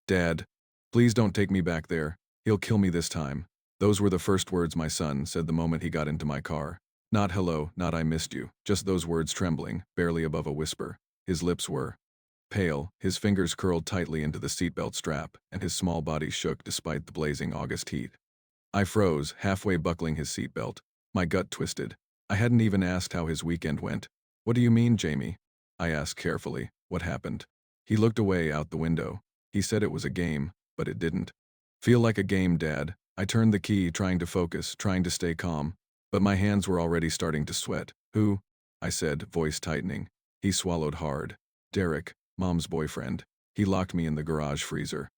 Dad, please don't take me back there. He'll kill me this time. Those were the first words my son said the moment he got into my car. Not hello, not I missed you, just those words trembling, barely above a whisper. His lips were pale, his fingers curled tightly into the seatbelt strap, and his small body shook despite the blazing August heat. I froze, halfway buckling his seatbelt. My gut twisted. I hadn't even asked how his weekend went. What do you mean, Jamie? I asked carefully. What happened? He looked away out the window. He said it was a game, but it didn't feel like a game, Dad. I turned the key, trying to focus, trying to stay calm, but my hands were already starting to sweat. Who? I said, voice tightening. He swallowed hard. Derek, Mom's boyfriend. He locked me in the garage freezer.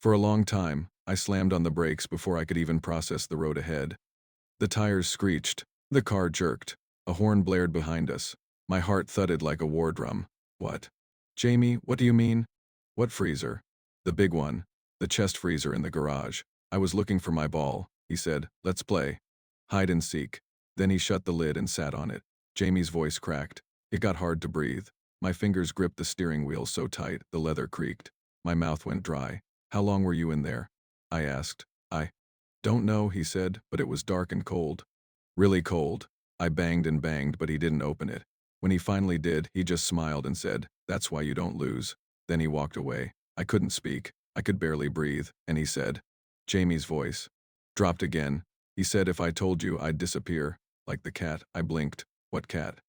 For a long time, I slammed on the brakes before I could even process the road ahead. The tires screeched. The car jerked. A horn blared behind us. My heart thudded like a war drum. What? Jamie, what do you mean? What freezer? The big one. The chest freezer in the garage. I was looking for my ball. He said, let's play. Hide and seek. Then he shut the lid and sat on it. Jamie's voice cracked. It got hard to breathe. My fingers gripped the steering wheel so tight, the leather creaked. My mouth went dry. How long were you in there? I asked. I don't know, he said, but it was dark and cold. Really cold. I banged and banged, but he didn't open it. When he finally did, he just smiled and said, that's why you don't lose. Then he walked away. I couldn't speak. I could barely breathe, and he said, Jamie's voice dropped again. He said if I told you, I'd disappear. Like the cat. I blinked. What cat?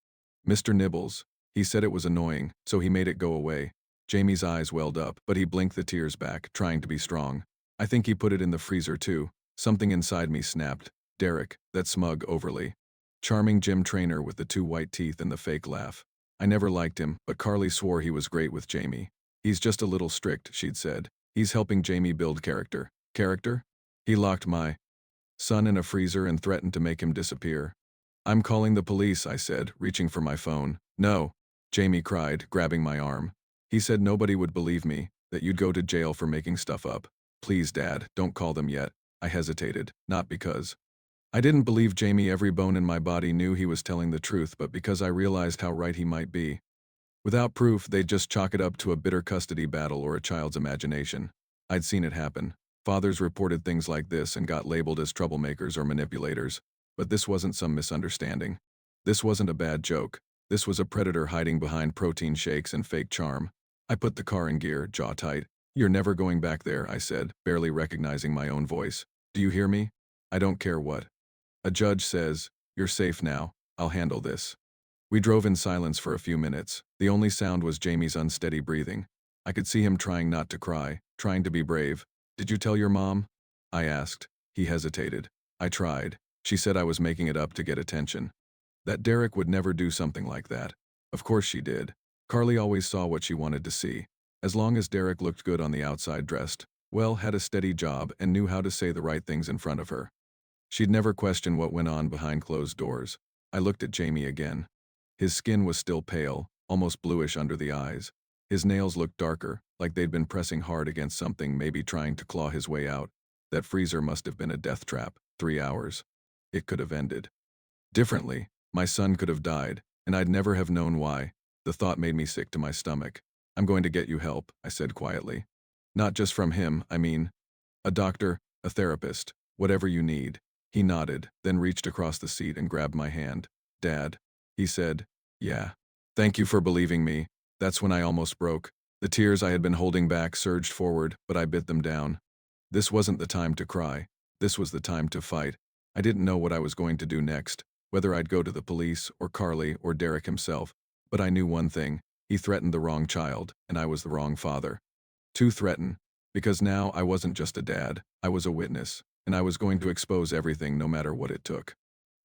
Mr. Nibbles. He said it was annoying, so he made it go away. Jamie's eyes welled up, but he blinked the tears back, trying to be strong. I think he put it in the freezer too. Something inside me snapped. Derek, that smug, overly charming gym trainer with the two white teeth and the fake laugh. I never liked him, but Carly swore he was great with Jamie. He's just a little strict, she'd said. He's helping Jamie build character. Character? He locked my son in a freezer and threatened to make him disappear. I'm calling the police, I said, reaching for my phone. No, Jamie cried, grabbing my arm. He said nobody would believe me, that you'd go to jail for making stuff up. Please, Dad, don't call them yet. I hesitated, not because I didn't believe Jamie. Every bone in my body knew he was telling the truth, but because I realized how right he might be. Without proof, they'd just chalk it up to a bitter custody battle or a child's imagination. I'd seen it happen. Fathers reported things like this and got labeled as troublemakers or manipulators. But this wasn't some misunderstanding. This wasn't a bad joke. This was a predator hiding behind protein shakes and fake charm. I put the car in gear, jaw tight. You're never going back there, I said, barely recognizing my own voice. Do you hear me? I don't care what a judge says. You're safe now. I'll handle this. We drove in silence for a few minutes. The only sound was Jamie's unsteady breathing. I could see him trying not to cry, trying to be brave. Did you tell your mom? I asked. He hesitated. I tried. She said I was making it up to get attention. That Derek would never do something like that. Of course she did. Carly always saw what she wanted to see. As long as Derek looked good on the outside, dressed well, had a steady job, and knew how to say the right things in front of her. She'd never question what went on behind closed doors. I looked at Jamie again. His skin was still pale, almost bluish under the eyes. His nails looked darker, like they'd been pressing hard against something, maybe trying to claw his way out. That freezer must have been a death trap. 3 hours. It could have ended differently. My son could have died, and I'd never have known why. The thought made me sick to my stomach. I'm going to get you help, I said quietly. Not just from him, I mean a doctor, a therapist, whatever you need. He nodded, then reached across the seat and grabbed my hand. Dad, he said. Yeah. Thank you for believing me. That's when I almost broke. The tears I had been holding back surged forward, but I bit them down. This wasn't the time to cry. This was the time to fight. I didn't know what I was going to do next, whether I'd go to the police, or Carly, or Derek himself. But I knew one thing. He threatened the wrong child, and I was the wrong father. To threaten. Because now I wasn't just a dad. I was a witness. And I was going to expose everything no matter what it took.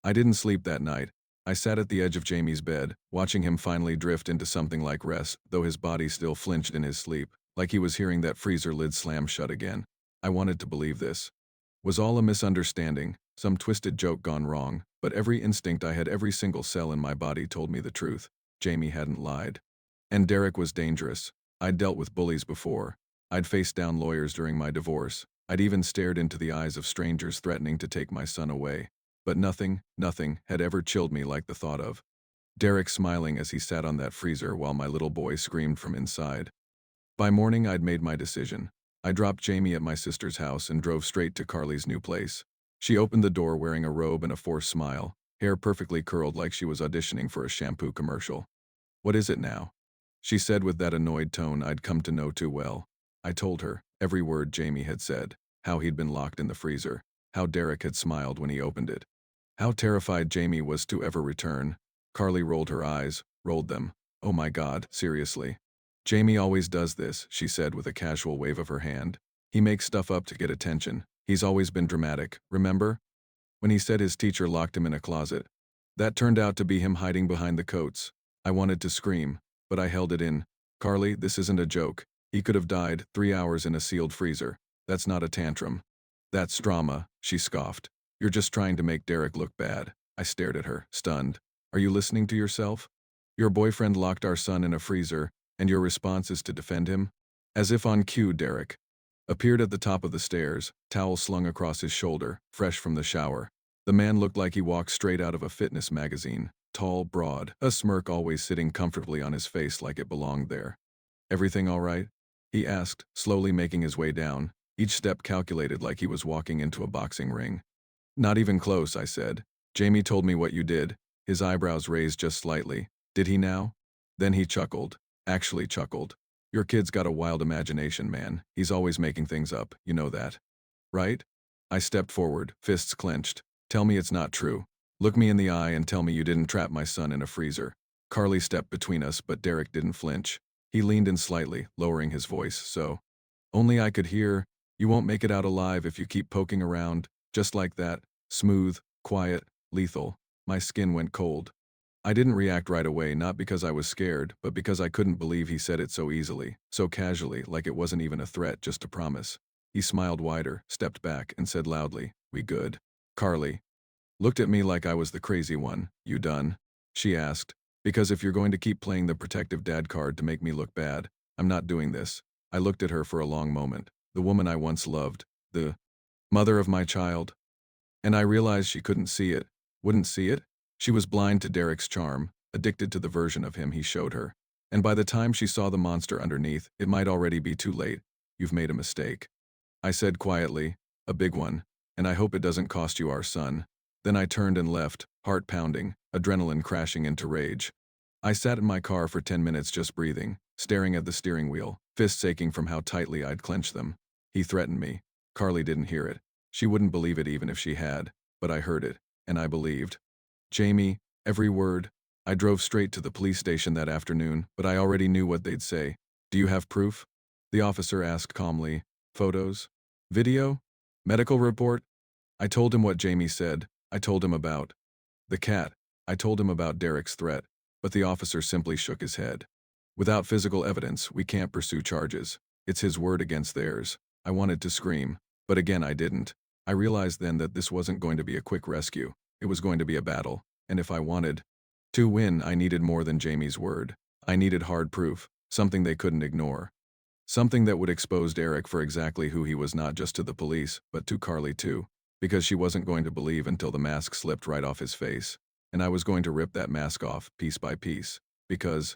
I didn't sleep that night. I sat at the edge of Jamie's bed, watching him finally drift into something like rest, though his body still flinched in his sleep, like he was hearing that freezer lid slam shut again. I wanted to believe this was all a misunderstanding, some twisted joke gone wrong, but every instinct I had, every single cell in my body told me the truth. Jamie hadn't lied. And Derek was dangerous. I'd dealt with bullies before. I'd faced down lawyers during my divorce. I'd even stared into the eyes of strangers threatening to take my son away. But nothing had ever chilled me like the thought of Derek smiling as he sat on that freezer while my little boy screamed from inside. By morning, I'd made my decision. I dropped Jamie at my sister's house and drove straight to Carly's new place. She opened the door wearing a robe and a forced smile, hair perfectly curled like she was auditioning for a shampoo commercial. "What is it now?" she said with that annoyed tone I'd come to know too well. I told her, every word Jamie had said, how he'd been locked in the freezer, how Derek had smiled when he opened it, how terrified Jamie was to ever return. Carly rolled her eyes, rolled them. "Oh my God, seriously?" "Jamie always does this," she said with a casual wave of her hand. "He makes stuff up to get attention. He's always been dramatic, remember? When he said his teacher locked him in a closet. That turned out to be him hiding behind the coats." I wanted to scream, but I held it in. "Carly, this isn't a joke. He could have died 3 hours in a sealed freezer. That's not a tantrum. That's drama," she scoffed. "You're just trying to make Derek look bad." I stared at her, stunned. "Are you listening to yourself? Your boyfriend locked our son in a freezer, and your response is to defend him?" As if on cue, Derek appeared at the top of the stairs, towel slung across his shoulder, fresh from the shower. The man looked like he walked straight out of a fitness magazine, tall, broad, a smirk always sitting comfortably on his face like it belonged there. "Everything all right?" he asked, slowly making his way down, each step calculated like he was walking into a boxing ring. "Not even close," I said. "Jamie told me what you did." His eyebrows raised just slightly. "Did he now?" Then he chuckled. Actually chuckled. "Your kid's got a wild imagination, man. He's always making things up, you know that. Right?" I stepped forward, fists clenched. "Tell me it's not true. Look me in the eye and tell me you didn't trap my son in a freezer." Carly stepped between us, but Derek didn't flinch. He leaned in slightly, lowering his voice, so only I could hear, "You won't make it out alive if you keep poking around." Just like that, smooth, quiet, lethal. My skin went cold. I didn't react right away, not because I was scared, but because I couldn't believe he said it so easily, so casually, like it wasn't even a threat, just a promise. He smiled wider, stepped back, and said loudly, "We good?" Carly looked at me like I was the crazy one. "You done?" she asked. "Because if you're going to keep playing the protective dad card to make me look bad, I'm not doing this." I looked at her for a long moment. The woman I once loved, the mother of my child. And I realized she couldn't see it, wouldn't see it. She was blind to Derek's charm, addicted to the version of him he showed her. And by the time she saw the monster underneath, it might already be too late. "You've made a mistake," I said quietly, "a big one, and I hope it doesn't cost you our son." Then I turned and left, heart pounding, adrenaline crashing into rage. I sat in my car for 10 minutes just breathing, staring at the steering wheel, fists aching from how tightly I'd clenched them. He threatened me. Carly didn't hear it. She wouldn't believe it even if she had, but I heard it, and I believed. Jamie, every word. I drove straight to the police station that afternoon, but I already knew what they'd say. "Do you have proof?" the officer asked calmly. "Photos? Video? Medical report?" I told him what Jamie said. I told him about the cat. I told him about Derek's threat, but the officer simply shook his head. "Without physical evidence, we can't pursue charges. It's his word against theirs." I wanted to scream, but again I didn't. I realized then that this wasn't going to be a quick rescue. It was going to be a battle, and if I wanted to win, I needed more than Jamie's word. I needed hard proof, something they couldn't ignore. Something that would expose Derek for exactly who he was, not just to the police, but to Carly too. Because she wasn't going to believe until the mask slipped right off his face. And I was going to rip that mask off, piece by piece. Because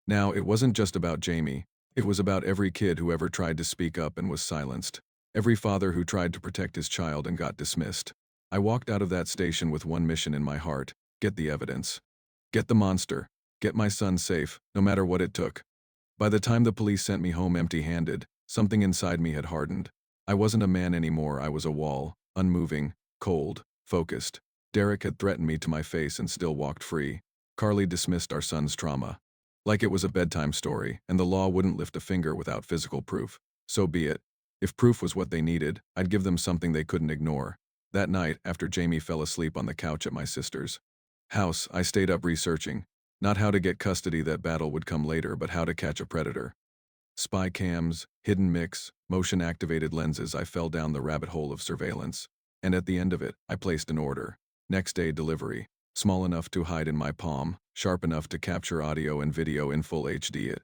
now it wasn't just about Jamie. It was about every kid who ever tried to speak up and was silenced. Every father who tried to protect his child and got dismissed. I walked out of that station with one mission in my heart: get the evidence. Get the monster. Get my son safe, no matter what it took. By the time the police sent me home empty-handed, something inside me had hardened. I wasn't a man anymore, I was a wall, unmoving, cold, focused. Derek had threatened me to my face and still walked free. Carly dismissed our son's trauma like it was a bedtime story, and the law wouldn't lift a finger without physical proof. So be it. If proof was what they needed, I'd give them something they couldn't ignore. That night, after Jamie fell asleep on the couch at my sister's house, I stayed up researching. Not how to get custody, that battle would come later, but how to catch a predator. Spy cams, hidden mix, motion-activated lenses. I fell down the rabbit hole of surveillance. And at the end of it, I placed an order. Next day delivery. Small enough to hide in my palm, sharp enough to capture audio and video in full HD. It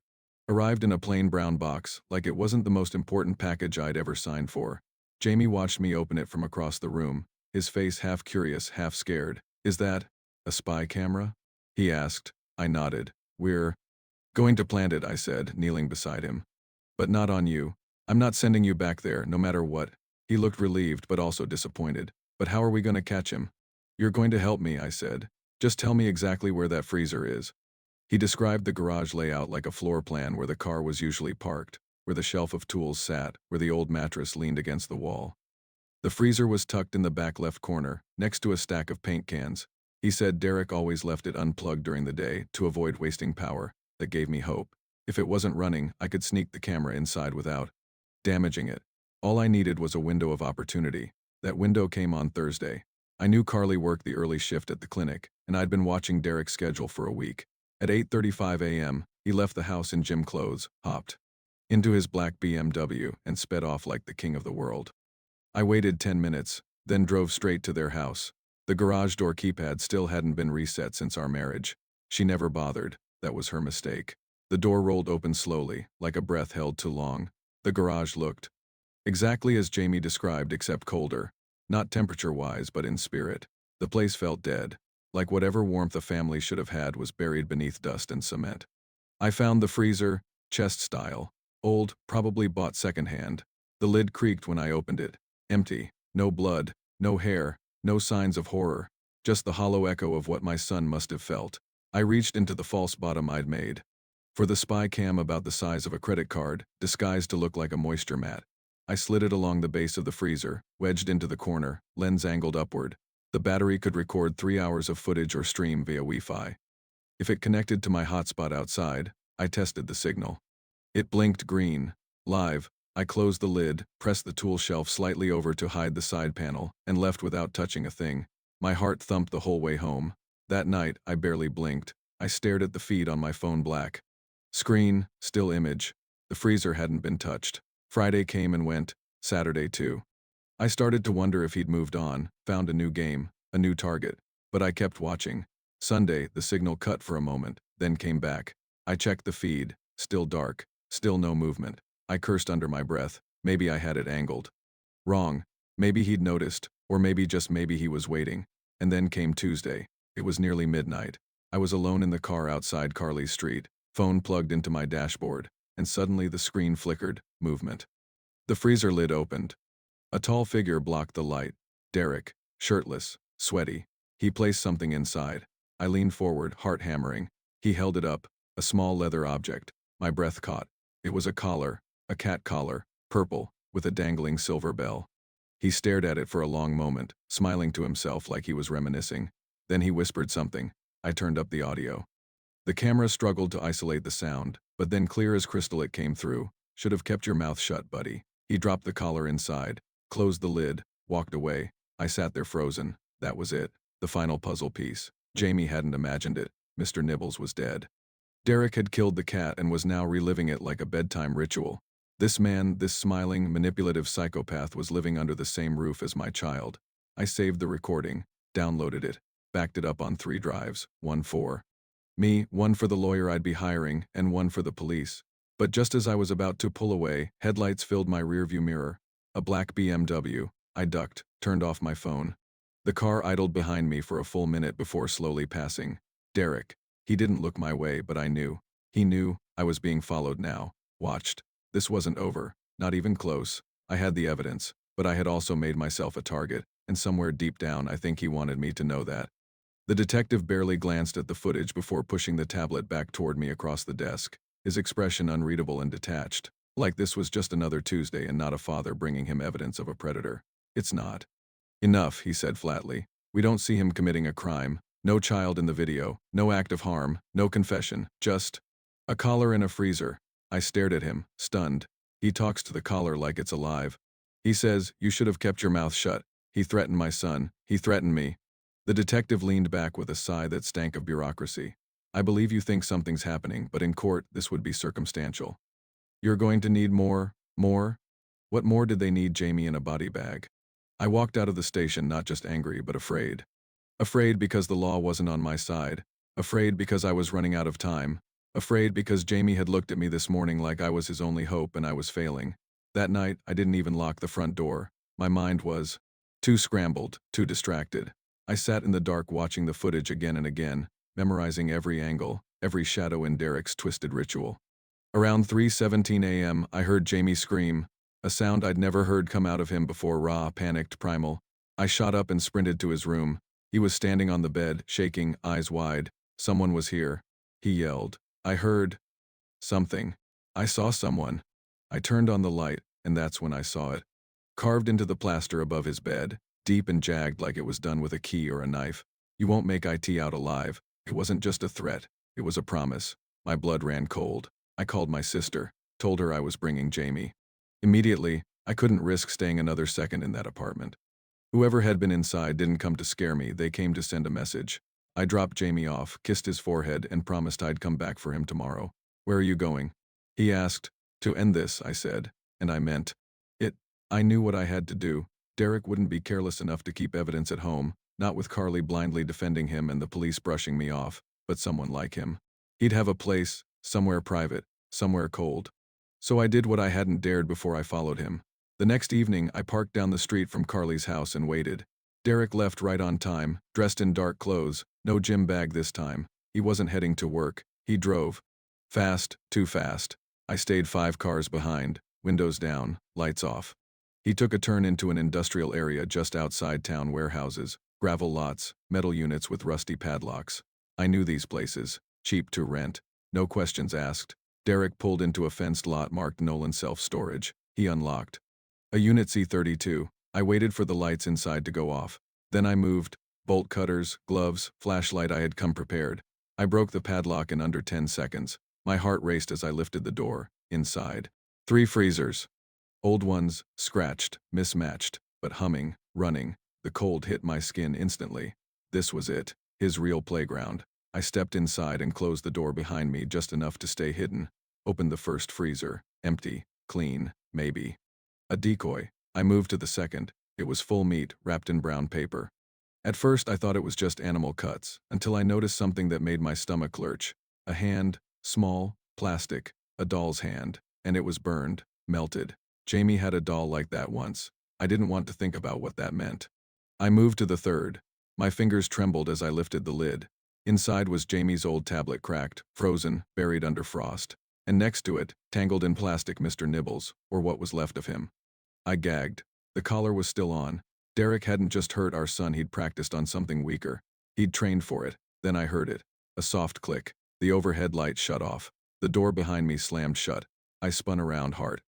arrived in a plain brown box, like it wasn't the most important package I'd ever signed for. Jamie watched me open it from across the room, his face half curious, half scared. "Is that a spy camera?" he asked. I nodded. "We're going to plant it," I said, kneeling beside him. "But not on you." I'm not sending you back there, no matter what. He looked relieved but also disappointed. But how are we going to catch him? You're going to help me, I said. Just tell me exactly where that freezer is. He described the garage layout like a floor plan where the car was usually parked, where the shelf of tools sat, where the old mattress leaned against the wall. The freezer was tucked in the back left corner, next to a stack of paint cans. He said Derek always left it unplugged during the day to avoid wasting power. That gave me hope. If it wasn't running, I could sneak the camera inside without damaging it. All I needed was a window of opportunity. That window came on Thursday. I knew Carly worked the early shift at the clinic, and I'd been watching Derek's schedule for a week. At 8:35 a.m., he left the house in gym clothes, hopped into his black BMW, and sped off like the king of the world. I waited 10 minutes, then drove straight to their house. The garage door keypad still hadn't been reset since our marriage. She never bothered. That was her mistake. The door rolled open slowly, like a breath held too long. The garage looked exactly as Jamie described, except colder. Not temperature-wise, but in spirit. The place felt dead, like whatever warmth the family should have had was buried beneath dust and cement. I found the freezer, chest style. Old, probably bought secondhand. The lid creaked when I opened it. Empty. No blood, no hair, no signs of horror. Just the hollow echo of what my son must have felt. I reached into the false bottom I'd made. For the spy cam about the size of a credit card, disguised to look like a moisture mat. I slid it along the base of the freezer, wedged into the corner, lens angled upward. The battery could record 3 hours of footage or stream via Wi-Fi. If it connected to my hotspot outside, I tested the signal. It blinked green. Live. I closed the lid, pressed the tool shelf slightly over to hide the side panel, and left without touching a thing. My heart thumped the whole way home. That night, I barely blinked. I stared at the feed on my phone, black screen, still image. The freezer hadn't been touched. Friday came and went, Saturday too. I started to wonder if he'd moved on, found a new game, a new target. But I kept watching. Sunday, the signal cut for a moment, then came back. I checked the feed, still dark, still no movement. I cursed under my breath. Maybe I had it angled wrong. Maybe he'd noticed, or maybe just maybe he was waiting. And then came Tuesday. It was nearly midnight. I was alone in the car outside Carly's street, phone plugged into my dashboard, and suddenly the screen flickered, movement. The freezer lid opened. A tall figure blocked the light. Derek, shirtless, sweaty. He placed something inside. I leaned forward, heart hammering. He held it up, a small leather object. My breath caught. It was a collar. A cat collar, purple, with a dangling silver bell. He stared at it for a long moment, smiling to himself like he was reminiscing. Then he whispered something. I turned up the audio. The camera struggled to isolate the sound, but then clear as crystal it came through. Should have kept your mouth shut, buddy. He dropped the collar inside, closed the lid, walked away. I sat there frozen. That was it. The final puzzle piece. Jamie hadn't imagined it. Mr. Nibbles was dead. Derek had killed the cat and was now reliving it like a bedtime ritual. This man, this smiling, manipulative psychopath was living under the same roof as my child. I saved the recording, downloaded it, backed it up on 3 drives, one for me, one for the lawyer I'd be hiring, and one for the police. But just as I was about to pull away, headlights filled my rearview mirror. A black BMW. I ducked, turned off my phone. The car idled behind me for a full minute before slowly passing. Derek. He didn't look my way, but I knew. He knew I was being followed now, watched. This wasn't over, not even close. I had the evidence, but I had also made myself a target, and somewhere deep down I think he wanted me to know that. The detective barely glanced at the footage before pushing the tablet back toward me across the desk, his expression unreadable and detached, like this was just another Tuesday and not a father bringing him evidence of a predator. It's not. Enough, he said flatly. We don't see him committing a crime. No child in the video, no act of harm, no confession, just a collar in a freezer. I stared at him, stunned. He talks to the collar like it's alive. He says, you should have kept your mouth shut. He threatened my son. He threatened me. The detective leaned back with a sigh that stank of bureaucracy. I believe you think something's happening, but in court, this would be circumstantial. You're going to need more? What more did they need Jamie in a body bag? I walked out of the station not just angry, but afraid. Afraid because the law wasn't on my side. Afraid because I was running out of time. Afraid because Jamie had looked at me this morning like I was his only hope and I was failing. That night, I didn't even lock the front door. My mind was too scrambled, too distracted. I sat in the dark watching the footage again and again, memorizing every angle, every shadow in Derek's twisted ritual. Around 3:17 a.m., I heard Jamie scream, A sound I'd never heard come out of him before, raw, panicked, primal. I shot up and sprinted to his room. He was standing on the bed, shaking, eyes wide. Someone was here. He yelled. I heard something. I saw someone. I turned on the light, and that's when I saw it. Carved into the plaster above his bed, deep and jagged like it was done with a key or a knife. You won't make it out alive. It wasn't just a threat. It was a promise. My blood ran cold. I called my sister, told her I was bringing Jamie. Immediately, I couldn't risk staying another second in that apartment. Whoever had been inside didn't come to scare me, they came to send a message. I dropped Jamie off, kissed his forehead, and promised I'd come back for him tomorrow. Where are you going? He asked. To end this, I said, and I meant it. I knew what I had to do. Derek wouldn't be careless enough to keep evidence at home, not with Carly blindly defending him and the police brushing me off, but someone like him. He'd have a place, somewhere private, somewhere cold. So I did what I hadn't dared before I followed him. The next evening, I parked down the street from Carly's house and waited. Derek left right on time, dressed in dark clothes, no gym bag this time. He wasn't heading to work. He drove. Fast, too fast. I stayed 5 cars behind, windows down, lights off. He took a turn into an industrial area just outside town, warehouses, gravel lots, metal units with rusty padlocks. I knew these places, cheap to rent, no questions asked. Derek pulled into a fenced lot marked Nolan Self-Storage. He unlocked. A Unit C32. I waited for the lights inside to go off. Then I moved. Bolt cutters, gloves, flashlight. I had come prepared. I broke the padlock in under 10 seconds. My heart raced as I lifted the door. Inside. 3 freezers. Old ones, scratched, mismatched, but humming, running. The cold hit my skin instantly. This was it. His real playground. I stepped inside and closed the door behind me just enough to stay hidden. Opened the first freezer. Empty. Clean. Maybe. A decoy. I moved to the second. It was full meat, wrapped in brown paper. At first I thought it was just animal cuts, until I noticed something that made my stomach lurch. A hand, small, plastic, a doll's hand, and it was burned, melted. Jamie had a doll like that once. I didn't want to think about what that meant. I moved to the third. My fingers trembled as I lifted the lid. Inside was Jamie's old tablet, cracked, frozen, buried under frost. And next to it, tangled in plastic, Mr. Nibbles, or what was left of him. I gagged. The collar was still on. Derek hadn't just hurt our son, he'd practiced on something weaker. He'd trained for it. Then I heard it. A soft click. The overhead light shut off. The door behind me slammed shut. I spun around, heart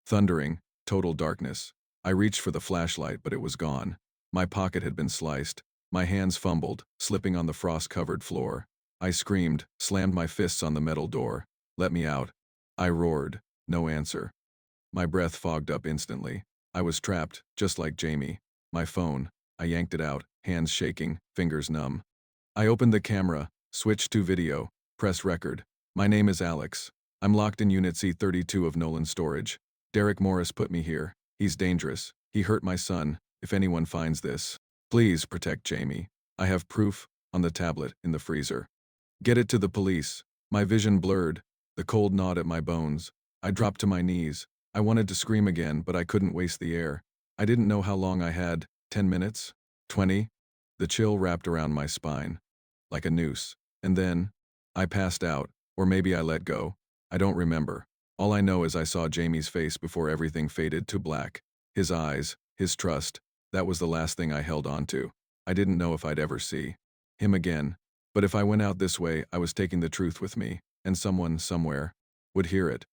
thundering, total darkness. I reached for the flashlight, but it was gone. My pocket had been sliced. My hands fumbled, slipping on the frost-covered floor. I screamed, slammed my fists on the metal door. Let me out. I roared. No answer. My breath fogged up instantly. I was trapped, just like Jamie. My phone. I yanked it out, hands shaking, fingers numb. I opened the camera, switched to video, pressed record. My name is Alex. I'm locked in Unit C32 of Nolan Storage. Derek Morris put me here. He's dangerous. He hurt my son. If anyone finds this, please protect Jamie. I have proof, on the tablet, in the freezer. Get it to the police. My vision blurred, the cold gnawed at my bones. I dropped to my knees. I wanted to scream again, but I couldn't waste the air. I didn't know how long I had. 10 minutes? 20? The chill wrapped around my spine. Like a noose. And then, I passed out, or maybe I let go. I don't remember. All I know is I saw Jamie's face before everything faded to black. His eyes, his trust, that was the last thing I held on to. I didn't know if I'd ever see him again. But if I went out this way, I was taking the truth with me, and someone, somewhere, would hear it.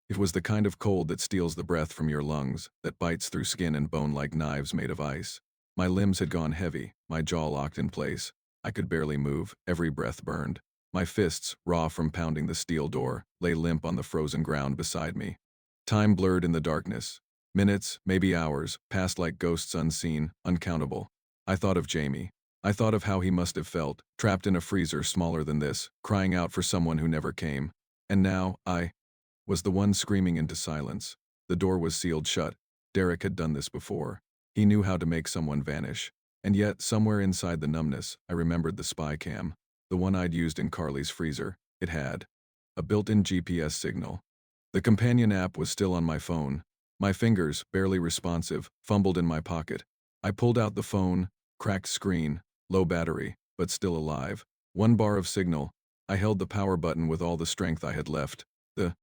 It was the kind of cold that steals the breath from your lungs, that bites through skin and bone like knives made of ice. My limbs had gone heavy, my jaw locked in place. I could barely move, every breath burned. My fists, raw from pounding the steel door, lay limp on the frozen ground beside me. Time blurred in the darkness. Minutes, maybe hours, passed like ghosts, unseen, uncountable. I thought of Jamie. I thought of how he must have felt, trapped in a freezer smaller than this, crying out for someone who never came. And now, I was the one screaming into silence. The door was sealed shut. Derek had done this before. He knew how to make someone vanish. And yet, somewhere inside the numbness, I remembered the spy cam. The one I'd used in Carly's freezer. It had a built-in GPS signal. The companion app was still on my phone. My fingers, barely responsive, fumbled in my pocket. I pulled out the phone, cracked screen, low battery, but still alive. 1 bar of signal. I held the power button with all the strength I had left. The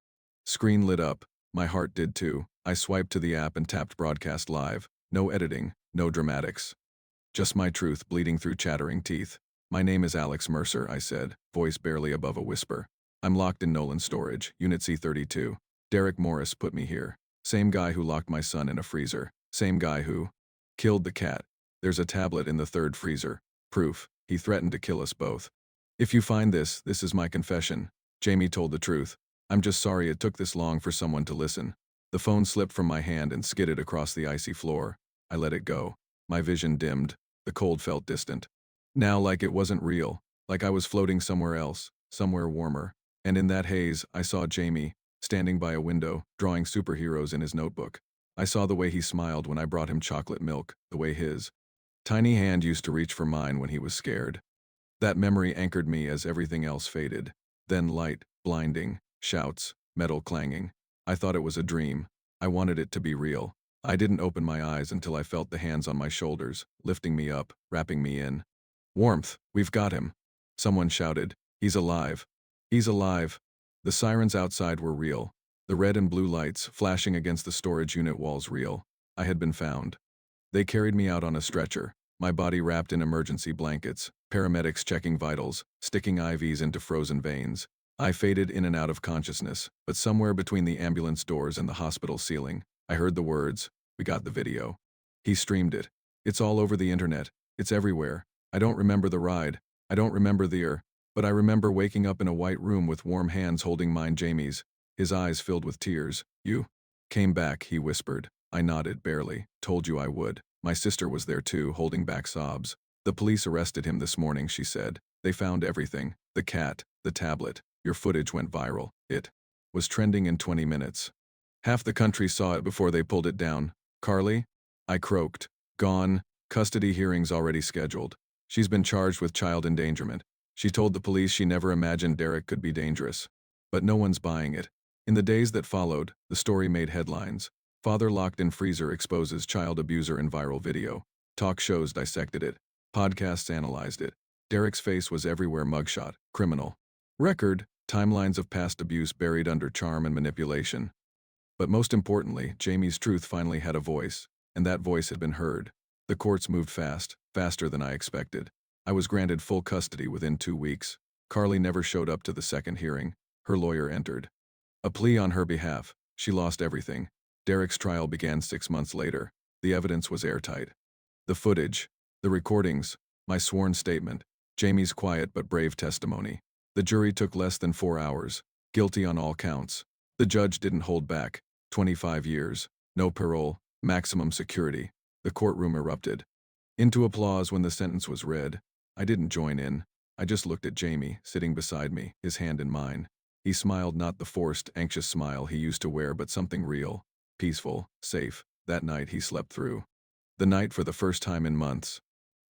screen lit up. My heart did too. I swiped to the app and tapped broadcast live. No editing, no dramatics. Just my truth bleeding through chattering teeth. My name is Alex Mercer, I said, voice barely above a whisper. I'm locked in Nolan storage, Unit C32. Derek Morris put me here. Same guy who locked my son in a freezer. Same guy who killed the cat. There's a tablet in the third freezer. Proof. He threatened to kill us both. If you find this is my confession. Jamie told the truth. I'm just sorry it took this long for someone to listen. The phone slipped from my hand and skidded across the icy floor. I let it go. My vision dimmed. The cold felt distant. Now like it wasn't real. Like I was floating somewhere else. Somewhere warmer. And in that haze, I saw Jamie, standing by a window, drawing superheroes in his notebook. I saw the way he smiled when I brought him chocolate milk, the way his tiny hand used to reach for mine when he was scared. That memory anchored me as everything else faded. Then light, blinding, shouts, metal clanging. I thought it was a dream. I wanted it to be real. I didn't open my eyes until I felt the hands on my shoulders, lifting me up, wrapping me in. Warmth, we've got him. Someone shouted. He's alive. He's alive. The sirens outside were real. The red and blue lights flashing against the storage unit walls real. I had been found. They carried me out on a stretcher, my body wrapped in emergency blankets, paramedics checking vitals, sticking IVs into frozen veins. I faded in and out of consciousness, but somewhere between the ambulance doors and the hospital ceiling, I heard the words, "We got the video." He streamed it. It's all over the internet. It's everywhere. I don't remember the ride. I don't remember but I remember waking up in a white room with warm hands holding mine Jamie's, his eyes filled with tears. You came back, he whispered. I nodded, barely. Told you I would. My sister was there too, holding back sobs. The police arrested him this morning, she said. They found everything. The cat, the tablet. Your footage went viral. It was trending in 20 minutes. Half the country saw it before they pulled it down. Carly? I croaked. Gone. Custody hearings already scheduled. She's been charged with child endangerment. She told the police she never imagined Derek could be dangerous. But no one's buying it. In the days that followed, the story made headlines. Father locked in freezer exposes child abuser in viral video. Talk shows dissected it. Podcasts analyzed it. Derek's face was everywhere, mugshot, criminal. Record, timelines of past abuse buried under charm and manipulation. But most importantly, Jamie's truth finally had a voice, and that voice had been heard. The courts moved fast, faster than I expected. I was granted full custody within 2 weeks. Carly never showed up to the second hearing. Her lawyer entered. A plea on her behalf. She lost everything. Derek's trial began 6 months later. The evidence was airtight. The footage, the recordings, my sworn statement, Jamie's quiet but brave testimony. The jury took less than 4 hours. Guilty on all counts. The judge didn't hold back. 25 years. No parole. Maximum security. The courtroom erupted into applause when the sentence was read. I didn't join in. I just looked at Jamie, sitting beside me, his hand in mine. He smiled, not the forced, anxious smile he used to wear, but something real, peaceful, safe. That night he slept through. The night for the first time in months.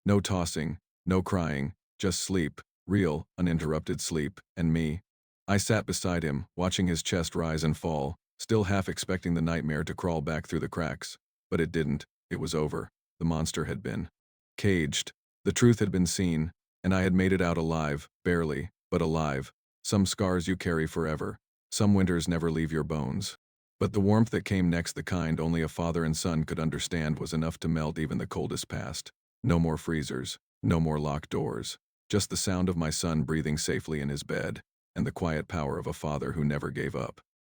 No tossing, no crying, just sleep, real, uninterrupted sleep, and me. I sat beside him, watching his chest rise and fall, still half expecting the nightmare to crawl back through the cracks. But it didn't. It was over. The monster had been caged. The truth had been seen, and I had made it out alive, barely, but alive. Some scars you carry forever. Some winters never leave your bones. But the warmth that came next, the kind only a father and son could understand, was enough to melt even the coldest past. No more freezers. No more locked doors. Just the sound of my son breathing safely in his bed, and the quiet power of a father who never gave up.